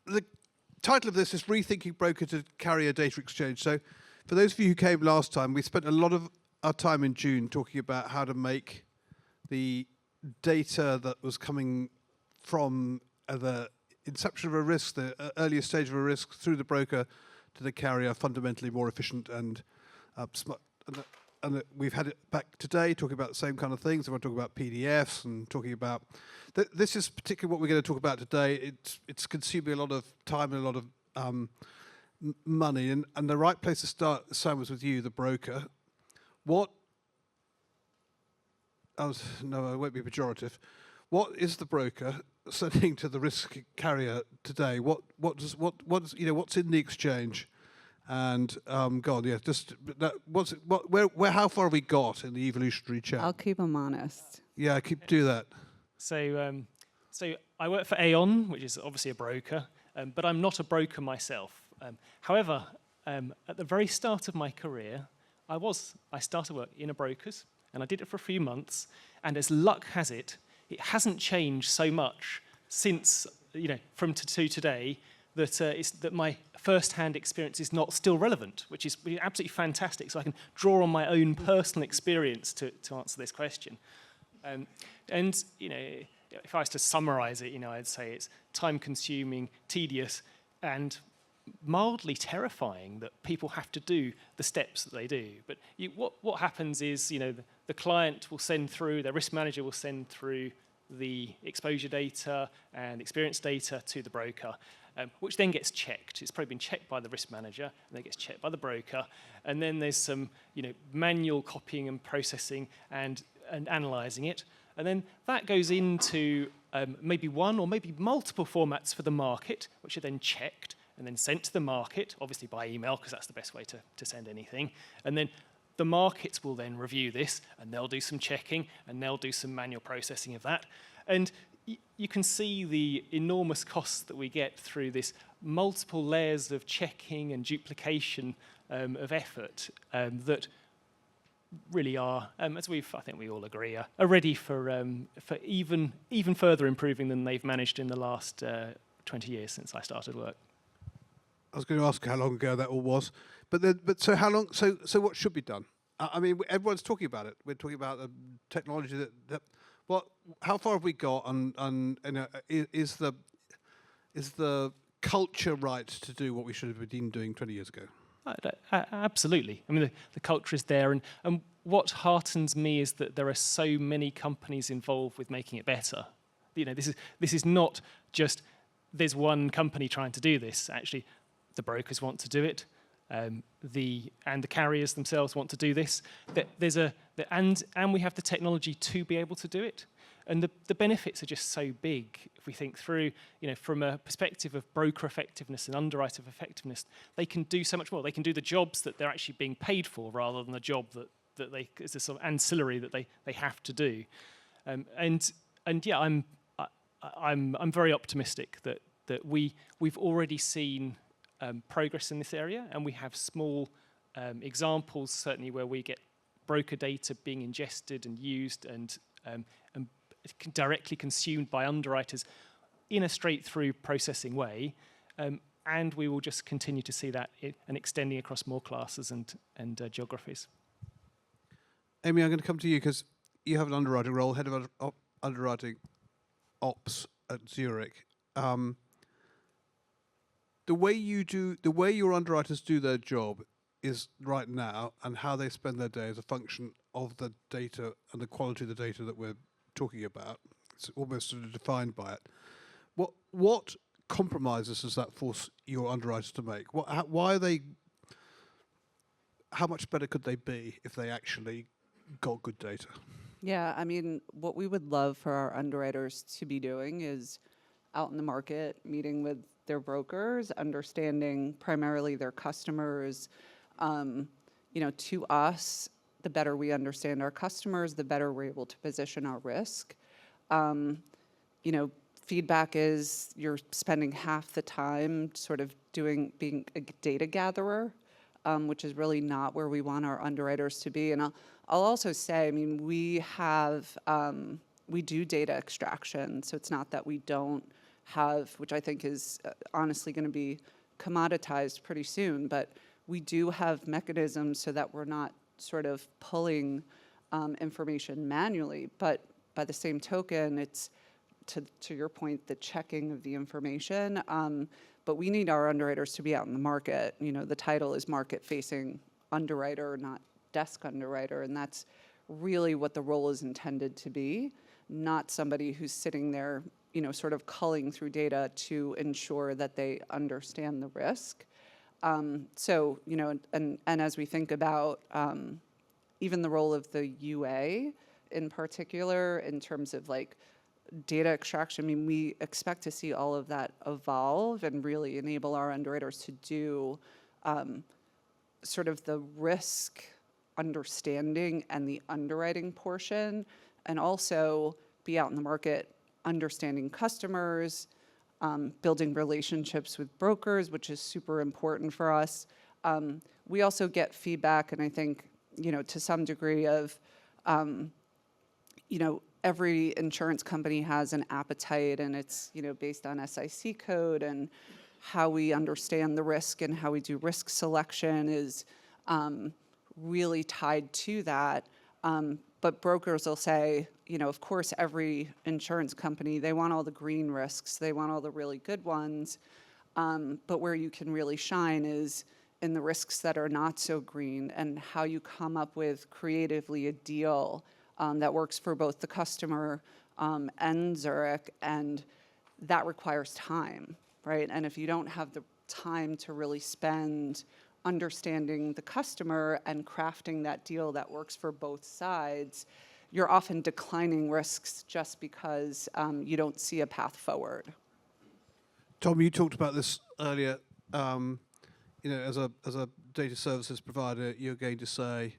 the title of this is Rethinking Broker to Carrier Data Exchange. So for those of you who came last time, we spent a lot of our time in June talking about how to make the data that was coming from the inception of a risk, the earliest stage of a risk, through the broker to the carrier, fundamentally more efficient and smart. And we've had it back today talking about the same kind of things. We're talking about PDFs and talking about this is particularly what we're going to talk about today. It's consuming a lot of time and a lot of money, and the right place to start, Sam, was with you, the broker. No, I won't be pejorative. What is the broker sending to the risk carrier today? What's in the exchange? And God, yeah, just that. How far have we got in the evolutionary chain? I'll keep them honest. Yeah, do that. So I work for Aon, which is obviously a broker, but I'm not a broker myself. However, at the very start of my career, I started work in a broker's, and I did it for a few months. And as luck has it, it hasn't changed so much since, from to today, that my first-hand experience is not still relevant, which is absolutely fantastic. So I can draw on my own personal experience to answer this question. If I was to summarize it, I'd say it's time-consuming, tedious, and mildly terrifying that people have to do the steps that they do. But what happens is, the client will send through, their risk manager will send through the exposure data and experience data to the broker, which then gets checked. It's probably been checked by the risk manager, and then it gets checked by the broker. And then there's some, manual copying and processing and analyzing it. And then that goes into maybe one or maybe multiple formats for the market, which are then checked and then sent to the market, obviously by email, because that's the best way to send anything. And then the markets will then review this, and they'll do some checking, and they'll do some manual processing of that. And you can see the enormous costs that we get through this multiple layers of checking and duplication of effort that really are, as I think we all agree, are ready for even further improving than they've managed in the last 20 years since I started work. I was going to ask how long ago that all was, but so how long? So what should be done? I mean, everyone's talking about it. We're talking about the technology how far have we got? And is the culture right to do what we should have been doing 20 years ago? Absolutely. I mean, the culture is there, and what heartens me is that there are so many companies involved with making it better. This is not just there's one company trying to do this. Actually, the brokers want to do it, and the carriers themselves want to do this. And we have the technology to be able to do it. And the benefits are just so big if we think through, from a perspective of broker effectiveness and underwriter effectiveness, they can do so much more. They can do the jobs that they're actually being paid for rather than the job that they is a sort of ancillary that they have to do. I'm very optimistic that we've already seen progress in this area, and we have small examples certainly where we get broker data being ingested and used and directly consumed by underwriters in a straight-through processing way, and we will just continue to see that and extending across more classes and geographies. Amy, I'm going to come to you because you have an underwriting role, head of underwriting ops at Zurich. The way your underwriters do their job is right now, and how they spend their day is a function of the data and the quality of the data that we're talking about. It's almost sort of defined by it. What compromises does that force your underwriters to make? Why are they? How much better could they be if they actually got good data? Yeah, I mean, what we would love for our underwriters to be doing is out in the market, meeting with their brokers, understanding primarily their customers. To us, the better we understand our customers, the better we're able to position our risk. Feedback is you're spending half the time sort of being a data gatherer, which is really not where we want our underwriters to be. And I'll also say, I mean, we do data extraction, so it's not that we don't have, which I think is honestly going to be commoditized pretty soon, but we do have mechanisms so that we're not sort of pulling information manually. But by the same token, it's, to your point, the checking of the information. But we need our underwriters to be out in the market. You know, the title is market-facing underwriter, not desk underwriter, and that's really what the role is intended to be, not somebody who's sitting there, you know, sort of culling through data to ensure that they understand the risk. So, you know, and as we think about even the role of the UA in particular, in terms of like data extraction, I mean, we expect to see all of that evolve and really enable our underwriters to do sort of the risk understanding and the underwriting portion, and also be out in the market understanding customers, building relationships with brokers, which is super important for us. We also get feedback, and I think, you know, to some degree of, you know, every insurance company has an appetite, and it's, you know, based on SIC code, and how we understand the risk and how we do risk selection is really tied to that. But brokers will say, you know, of course, every insurance company, they want all the green risks, they want all the really good ones. But where you can really shine is in the risks that are not so green, and how you come up with creatively a deal that works for both the customer and Zurich, and that requires time, right? And if you don't have the time to really spend understanding the customer and crafting that deal that works for both sides, you're often declining risks just because you don't see a path forward. Tom, you talked about this earlier. You know, as a data services provider, you're going to say,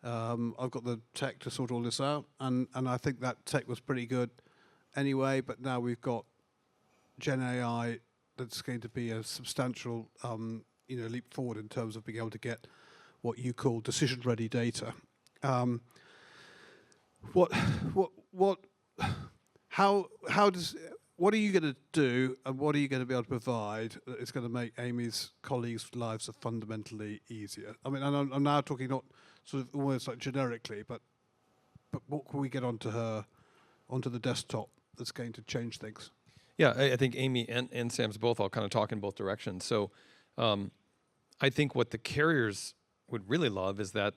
I've got the tech to sort all this out, and I think that tech was pretty good anyway, but now we've got Gen AI that's going to be a substantial you know, leap forward in terms of being able to get what you call decision-ready data. What are you going to do, and what are you going to be able to provide that is going to make Amy's colleagues' lives fundamentally easier? I mean, I'm now talking not sort of almost like generically, but what can we get onto the desktop that's going to change things? Yeah, I think Amy and Sam's both all kind of talk in both directions. So I think what the carriers would really love is that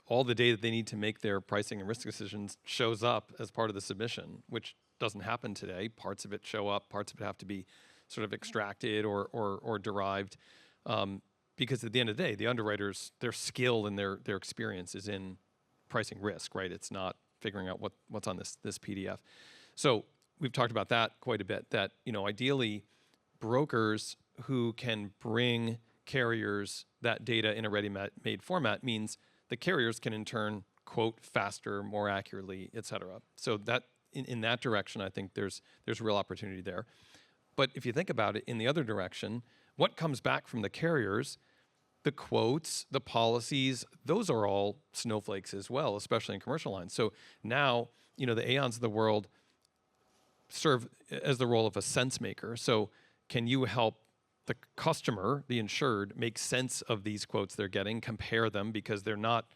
all the data they need to make their pricing and risk decisions shows up as part of the submission, which doesn't happen today. Parts of it show up, parts of it have to be sort of extracted or derived. Because at the end of the day, the underwriters, their skill and their experience is in pricing risk, right? It's not figuring out what's on this PDF. So we've talked about that quite a bit, that, you know, ideally brokers who can bring carriers that data in a ready-made format means the carriers can in turn quote faster, more accurately, et cetera. So that in that direction, I think there's real opportunity there. But if you think about it in the other direction, what comes back from the carriers, the quotes, the policies, those are all snowflakes as well, especially in commercial lines. So now, you know, the Aons of the world serve as the role of a sense maker. So can you help the customer, the insured, make sense of these quotes they're getting, compare them, because they're not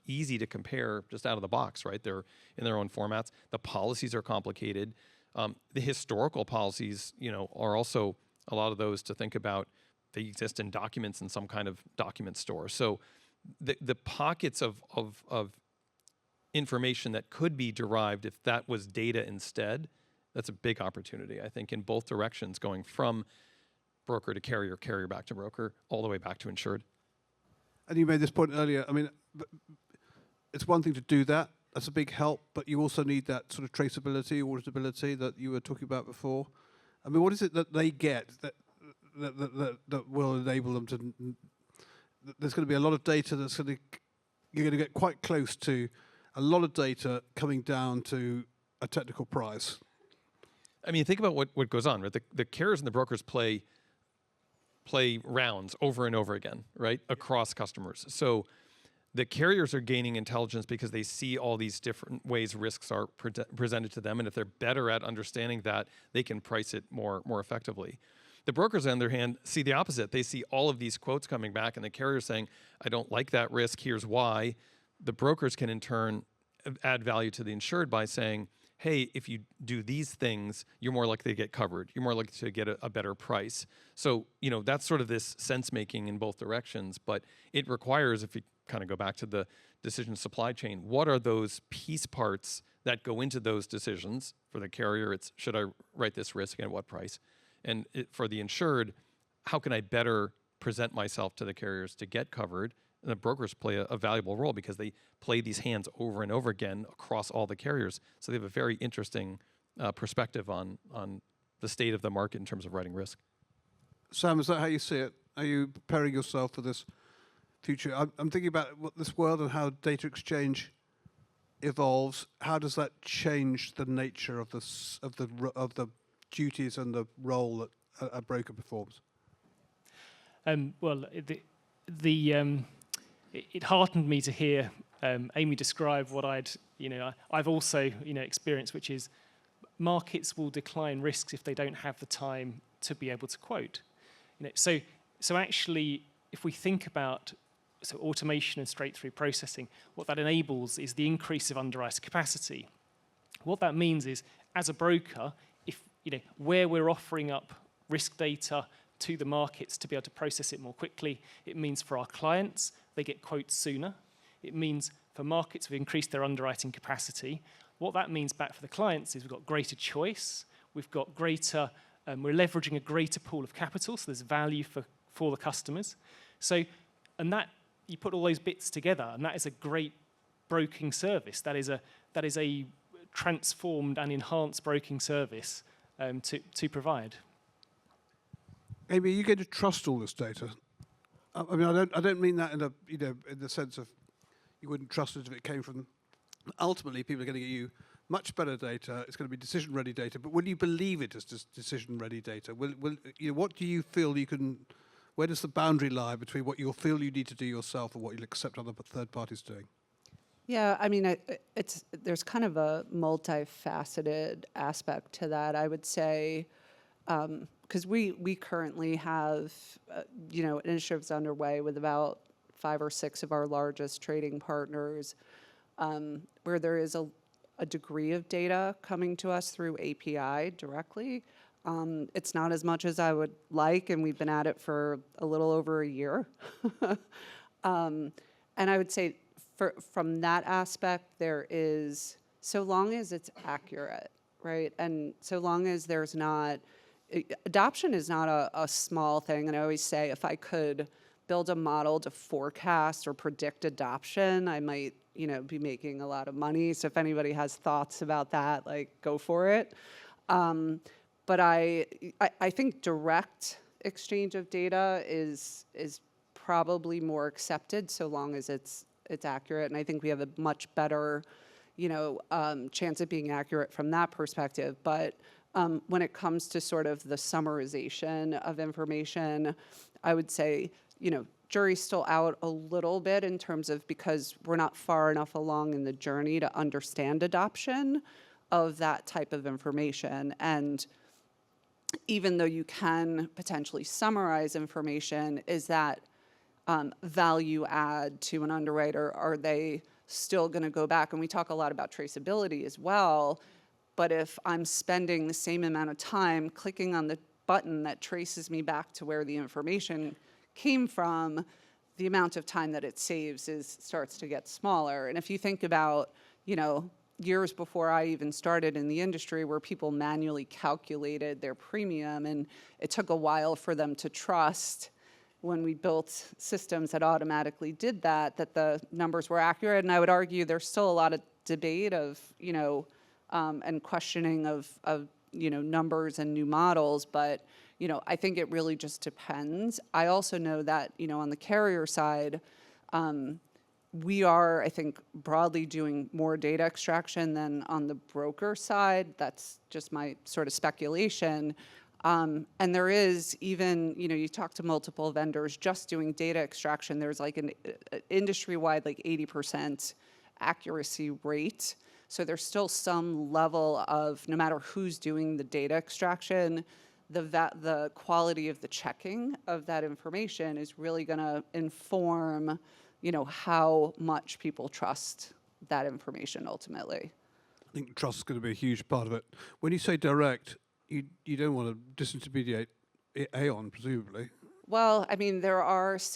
easy to compare just out of the box, right? They're in their own formats. The policies are complicated. The historical policies, you know, are also a lot of those to think about. They exist in documents in some kind of document store. So the pockets of information that could be derived if that was data instead, that's a big opportunity, I think, in both directions, going from broker to carrier, carrier back to broker, all the way back to insured. And you made this point earlier. I mean, it's one thing to do that. That's a big help, but you also need that sort of traceability, auditability that you were talking about before. I mean, what is it that they get that will enable them to? There's going to be a lot of data that's going to. You're going to get quite close to a lot of data coming down to a technical price. I mean, think about what goes on, right? The carriers and the brokers play rounds over and over again, right, across customers. So the carriers are gaining intelligence because they see all these different ways risks are presented to them, and if they're better at understanding that, they can price it more effectively. The brokers, on the other hand, see the opposite. They see all of these quotes coming back, and the carrier saying, "I don't like that risk. Here's why." The brokers can in turn add value to the insured by saying, "Hey, if you do these things, you're more likely to get covered. You're more likely to get a better price." So, that's sort of this sense making in both directions, but it requires, if you kind of go back to the decision supply chain, what are those piece parts that go into those decisions? For the carrier, it's, should I write this risk and at what price? And for the insured, how can I better present myself to the carriers to get covered? And the brokers play a valuable role because they play these hands over and over again across all the carriers. So they have a very interesting perspective on the state of the market in terms of writing risk. Sam, is that how you see it? Are you preparing yourself for this future? I'm thinking about this world and how data exchange evolves. How does that change the nature of the duties and the role that a broker performs? Well, it heartened me to hear Amy describe what I've also experienced, which is markets will decline risks if they don't have the time to be able to quote. So actually, if we think about automation and straight-through processing, what that enables is the increase of underwriter capacity. What that means is, as a broker, if where we're offering up risk data to the markets to be able to process it more quickly, it means for our clients they get quotes sooner. It means for markets we've increased their underwriting capacity. What that means back for the clients is we've got greater choice, we've got greater, we're leveraging a greater pool of capital, so there's value for the customers. So, and that, you put all those bits together, and that is a great broking service. That is a transformed and enhanced broking service to provide. Amy, are you going to trust all this data? I mean, I don't mean that in the sense of you wouldn't trust it if it came from. Ultimately, people are going to get you much better data. It's going to be decision-ready data. But will you believe it as just decision-ready data? What do you feel you can? Where does the boundary lie between what you'll feel you need to do yourself and what you'll accept other third parties doing? Yeah, I mean, there's kind of a multifaceted aspect to that, I would say, because we currently have, initiatives underway with about 5 or 6 of our largest trading partners, where there is a degree of data coming to us through API directly. It's not as much as I would like, and we've been at it for a little over a year. And I would say from that aspect, there is, so long as it's accurate, right? And so long as there's not, adoption is not a small thing. And I always say, if I could build a model to forecast or predict adoption, I might, be making a lot of money. So if anybody has thoughts about that, go for it. But I think direct exchange of data is probably more accepted so long as it's accurate, and I think we have a much better, chance of being accurate from that perspective. But when it comes to sort of the summarization of information, I would say, jury's still out a little bit in terms of, because we're not far enough along in the journey to understand adoption of that type of information. And even though you can potentially summarize information, is that value add to an underwriter? Are they still going to go back? And we talk a lot about traceability as well, but if I'm spending the same amount of time clicking on the button that traces me back to where the information came from, the amount of time that it saves starts to get smaller. And if you think about, years before I even started in the industry, where people manually calculated their premium, and it took a while for them to trust, when we built systems that automatically did that the numbers were accurate. And I would argue there's still a lot of debate of, and questioning of numbers and new models, but, I think it really just depends. I also know that, on the carrier side, we are, I think, broadly doing more data extraction than on the broker side. That's just my sort of speculation. And there is even, you talk to multiple vendors just doing data extraction, there's like an industry-wide like 80% accuracy rate. So there's still some level of, no matter who's doing the data extraction, the quality of the checking of that information is really going to inform, how much people trust that information ultimately. I think trust is going to be a huge part of it. When you say direct, you don't want to disintermediate Aon, presumably. Well, I mean, there's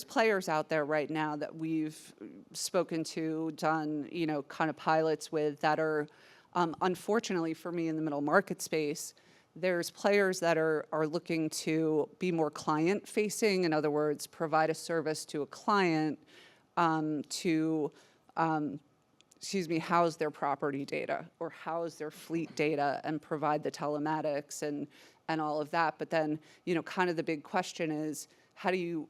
players out there right now that we've spoken to, done, kind of pilots with that are, unfortunately for me in the middle market space, there's players that are looking to be more client facing. In other words, provide a service to a client to house their property data or house their fleet data and provide the telematics and all of that. But then, kind of the big question is, how do you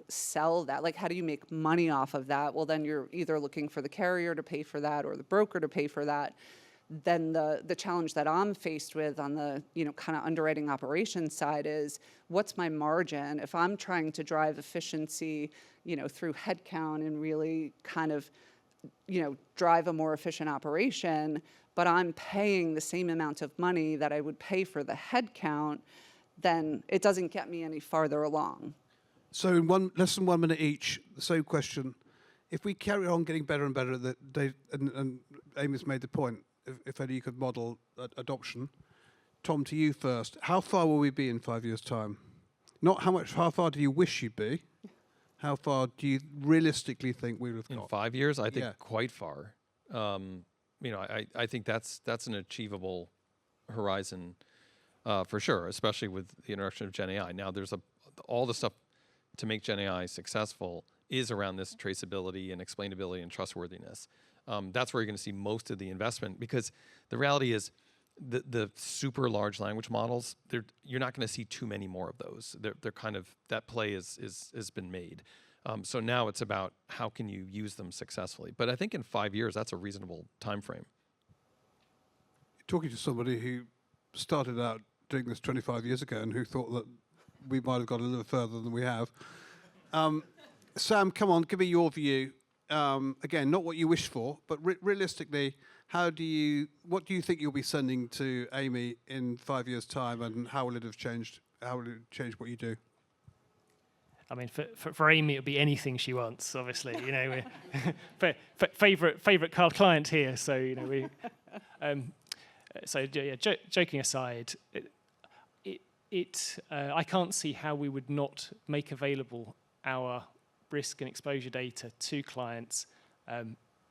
sell that? Like, how do you make money off of that? Well, then you're either looking for the carrier to pay for that or the broker to pay for that. Then the challenge that I'm faced with on the, kind of underwriting operations side is, what's my margin? If I'm trying to drive efficiency, through headcount and really kind of, drive a more efficient operation, but I'm paying the same amount of money that I would pay for the headcount, then it doesn't get me any farther along. So in less than 1 minute each, the same question. If we carry on getting better and better at the data, and Amy's made the point, if only you could model adoption. Tom, to you first. How far will we be in 5 years' time? Not how far do you wish you'd be? How far do you realistically think we would have got? In 5 years, I think Yeah. quite far. I think that's an achievable horizon for sure, especially with the introduction of Gen AI. Now, there's all the stuff to make Gen AI successful is around this traceability and explainability and trustworthiness. That's where you're going to see most of the investment, because the reality is the super large language models, you're not going to see too many more of those. They're kind of, that play has been made. So now it's about how can you use them successfully. But I think in 5 years, that's a reasonable time frame. Talking to somebody who started out doing this 25 years ago and who thought that we might have got a little further than we have. Sam, come on, give me your view. Again, not what you wish for, but realistically, what do you think you'll be sending to Amy in 5 years' time, and how will it have changed? How will it change what you do? I mean, for Amy, it'll be anything she wants. Obviously, we're favorite client here. So we. Joking aside, I can't see how we would not make available our risk and exposure data to clients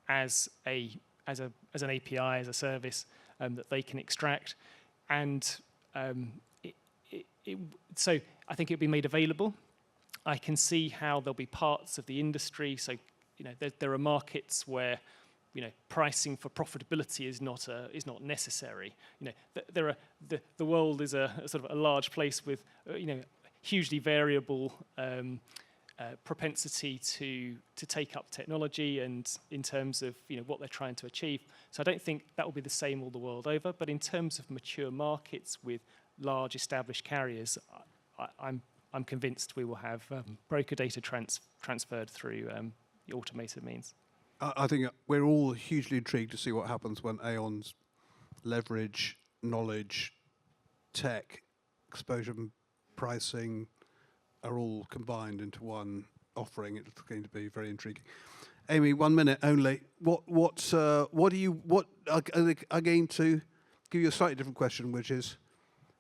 as an API, as a service that they can extract, and so I think it'll be made available. I can see how there'll be parts of the industry. So there are markets where pricing for profitability is not necessary. The world is a sort of a large place with hugely variable propensity to take up technology and in terms of what they're trying to achieve. So I don't think that will be the same all the world over. But in terms of mature markets with large established carriers, I'm convinced we will have broker data transferred through the automated means. I think we're all hugely intrigued to see what happens when Aon's leverage, knowledge, tech, exposure, pricing are all combined into one offering. It's going to be very intriguing. Amy, 1 minute only. I'm going to give you a slightly different question, which is,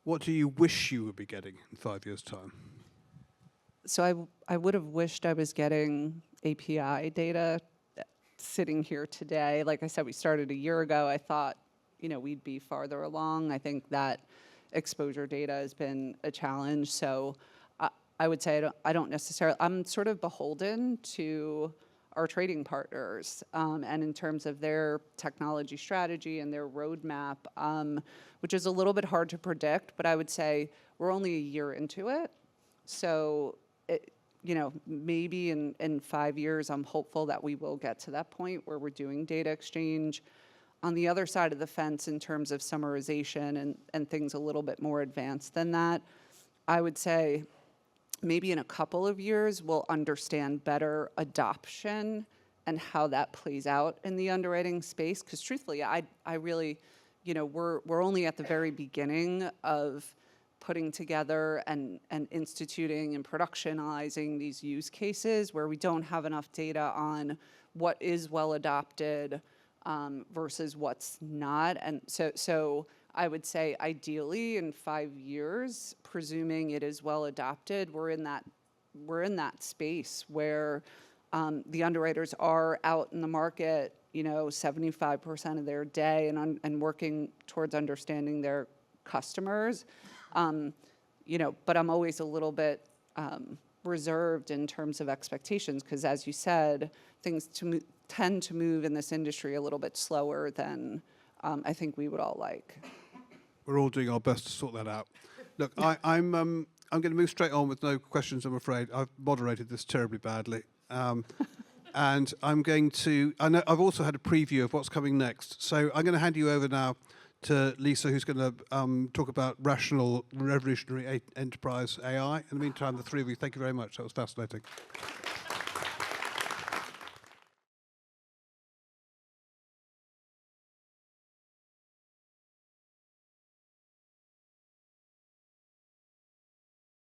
what do you wish you would be getting in 5 years' time? So I would have wished I was getting API data sitting here today. Like I said, we started a year ago. I thought, we'd be farther along. I think that exposure data has been a challenge. So I would say I don't necessarily, I'm sort of beholden to our trading partners and in terms of their technology strategy and their roadmap, which is a little bit hard to predict, but I would say we're only a year into it. So, maybe in 5 years, I'm hopeful that we will get to that point where we're doing data exchange. on the other side of the fence in terms of summarization and things a little bit more advanced than that, I would say maybe in a couple of years, we'll understand better adoption and how that plays out in the underwriting space. Because truthfully, I really, we're only at the very beginning of putting together and instituting and productionizing these use cases where we don't have enough data on what is well adopted versus what's not. And so I would say ideally in 5 years, presuming it is well adopted, we're in that space where the underwriters are out in the market, 75% of their day and working towards understanding their customers. But I'm always a little bit reserved in terms of expectations because, as you said, things tend to move in this industry a little bit slower than I think we would all like. We're all doing our best to sort that out. Look, I'm going to move straight on with no questions, I'm afraid. I've moderated this terribly badly. And I'm going to, I know I've also had a preview of what's coming next. So I'm going to hand you over now to Lisa, who's going to talk about rational, revolutionary enterprise AI. In the meantime, the three of you, thank you very much. That was fascinating.